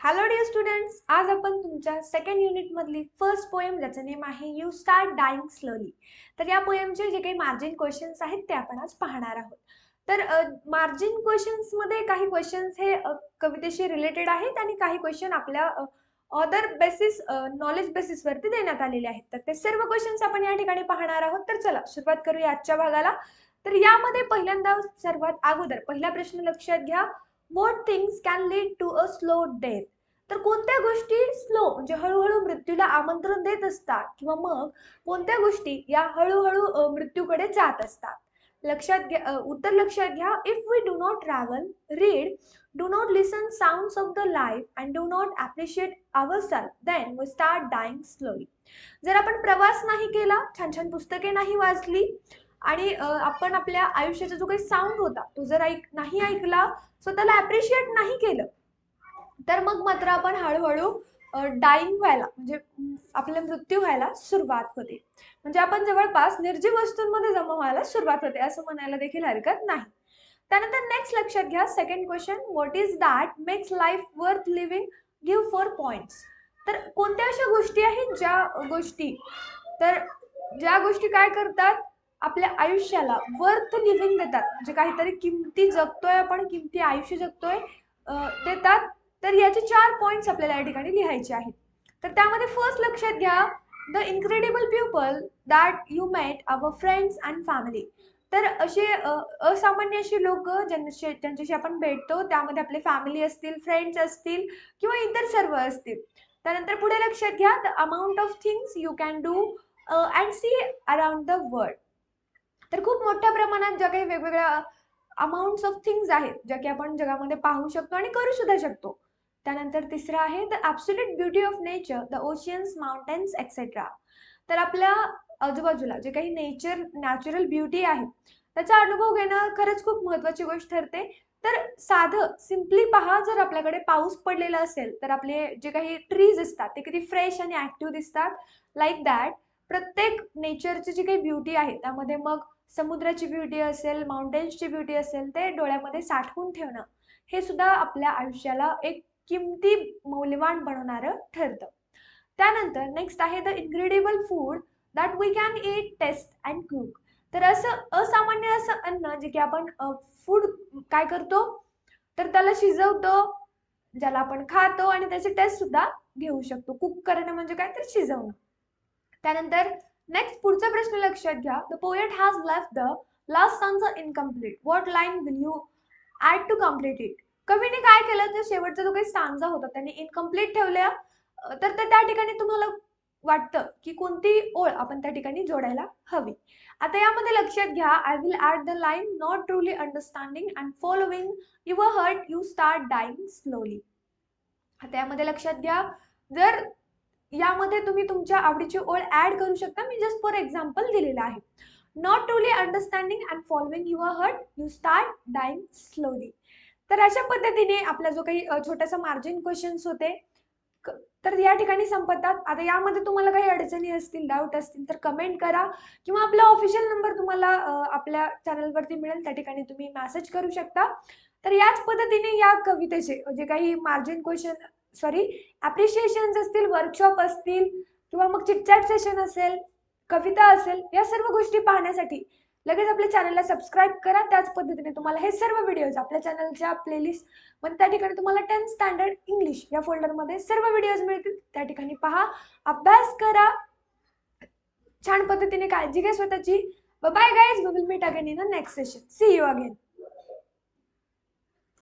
Hello dear students, आज आपण तुमच्या सेकंड युनिट मधली फर्स्ट पोएम ज्याचं नेम आहे यू स्टार्ट डाइंग स्लोली. तर या पोएमचे जे काही मार्जिन क्वेश्चन्स आहेत ते आपण आज पाहणार आहोत. तर मार्जिन क्वेश्चन्स मध्ये काही क्वेश्चन्स हे कवितेशी रिलेटेड आहेत आणि काही क्वेश्चन आपल्या अदर बेसिस नॉलेज बेसिस वरती देण्यात आलेले आहेत. तर ते सर्व क्वेश्चन्स आपण या ठिकाणी पाहणार आहोत. तर चला सुरुवात करूया आजच्या भागाला. तर यामध्ये पहिल्यांदा सर्वात अगोदर पहिला प्रश्न लक्षात घ्या. What things can lead to a slow death? तर कोणत्या गोष्टी स्लो म्हणजे हळूहळू मृत्यूला आमंत्रण देत असतात किंवा मग कोणत्या गोष्टी या हळूहळू मृत्यूकडे जात असतात. लक्षात घ्या, उत्तर लक्षात घ्या. If we do not travel, read, do not listen sounds of the life and do not appreciate ourself, then we start dying slowly. जर आपण प्रवास नाही केला, छान छान पुस्तके नाही वाचली आणि आपण आपल्या आयुष्याचा जो काही साऊंड होता तो जर नाही ऐकला, स्वतःला अप्रिशिएट नाही केलं, तर मग मात्र आपण हळूहळू डाईंग व्हायला म्हणजे आपला मृत्यू व्हायला सुरुवात होते. म्हणजे आपण जवळपास निर्जीव वस्तूंमध्ये जमा व्हायला सुरुवात होते असं म्हणायला देखील हरकत नाही. त्यानंतर नेक्स्ट लक्षात घ्या. Second question, what is that makes life worth living? Give 4 points. तर कोणत्या अशा गोष्टी आहेत ज्या गोष्टी काय करतात, आपल्या आयुष्याला वर्थ लिव्हिंग देतात, म्हणजे काहीतरी किमती जगतोय आपण, किमती आयुष्य जगतोय देतात. तर याचे 4 पॉइंट्स आपल्याला या ठिकाणी लिहायचे आहेत. तर त्यामध्ये फर्स्ट लक्षात घ्या, the incredible people that you met, our friends and family. तर असे असामान्य अशी लोक ज्यांच्याशी आपण भेटतो, त्यामध्ये आपले फॅमिली असतील, फ्रेंड्स असतील किंवा इतर सर्व असतील. त्यानंतर पुढे लक्षात घ्या, the amount of things you can do and see around the world. तर खूप मोठ्या प्रमाणात ज्या काही वेगवेगळ्या अमाऊंट्स ऑफ थिंग्स आहेत ज्या की आपण जगामध्ये पाहू शकतो आणि करू सुद्धा शकतो. त्यानंतर तिसरं आहे the absolute beauty of nature, the oceans, mountains etcetera. तर आपल्या आजूबाजूला जे काही नॅचरल ब्युटी आहे त्याचा अनुभव घेणं खरंच खूप महत्त्वाची गोष्ट ठरते. तर साधं सिम्पली पहा, जर आपल्याकडे पाऊस पडलेला असेल तर आपले जे काही ट्रीज असतात ते किती फ्रेश आणि ऍक्टिव्ह दिसतात. लाईक दॅट प्रत्येक नेचरची जी काही ब्युटी आहे त्यामध्ये मग समुद्राची ब्युटी असेल, माउंटेन्सची ब्युटी असेल, ते डोळ्यामध्ये साठवून ठेवणं हे सुद्धा आपल्या आयुष्याला एक किमती मौल्यवान बनवणारं ठरतं. त्यानंतर नेक्स्ट आहे the incredible food that we can eat, taste and cook. तर असं असामान्य असं अन्न जे की आपण फूड काय करतो, तर त्याला शिजवतो, ज्याला आपण खातो आणि त्याची टेस्ट सुद्धा घेऊ शकतो. कुक करणं म्हणजे काय, तर शिजवणं. त्यानंतर नेक्स्ट पुढचा प्रश्न लक्षात घ्या. The poet has left the last stanza incomplete. What line will you add to complete it? कवीने काय केलं, तर शेवटचा जो काही स्टांजा होता त्याने इनकम्प्लीट ठेवल्या. तर त्या ठिकाणी तुम्हाला वाटतं की कोणती ओळ आपण त्या ठिकाणी जोडायला हवी. आता यामध्ये लक्षात घ्या, I will add the line not truly understanding and following your heart you start dying slowly. आता यामध्ये लक्षात घ्या, जर यामध्ये तुम्ही तुमच्या आवडीची ओळ ऍड करू शकता. मी जस्ट फॉर एक्झाम्पल दिलेला आहे. Not truly understanding and following your heart you start dying slowly. तर अशा पद्धतीने आपला जो काही छोटासा मार्जिन क्वेश्चन्स होते तर या ठिकाणी संपतात. आता यामध्ये तुम्हाला काही अडचणी असतील, डाऊट असतील तर कमेंट करा किंवा आपला ऑफिशियल नंबर तुम्हाला आपल्या चॅनलवरती मिळेल, त्या ठिकाणी तुम्ही मेसेज करू शकता. तर याच पद्धतीने या कवितेचे जे काही मार्जिन क्वेश्चन अप्रिशिएशन्स असतील, वर्कशॉप असतील किंवा मग चिटचॅट सेशन असेल, कविता असेल, या सर्व गोष्टी पाहण्यासाठी लगेच आपल्या चॅनलला सबस्क्राईब करा. त्याच पद्धतीने तुम्हाला हे सर्व व्हिडिओज आपल्या चॅनलच्या प्लेलिस्ट मध्ये त्या ठिकाणी तुम्हाला 10th स्टँडर्ड इंग्लिश या फोल्डरमध्ये सर्व व्हिडिओज मिळतील. त्या ठिकाणी पहा, अभ्यास करा, छान पद्धतीने काळजी घ्या स्वतःची. Bye guys, we will meet again in the next session. See you again.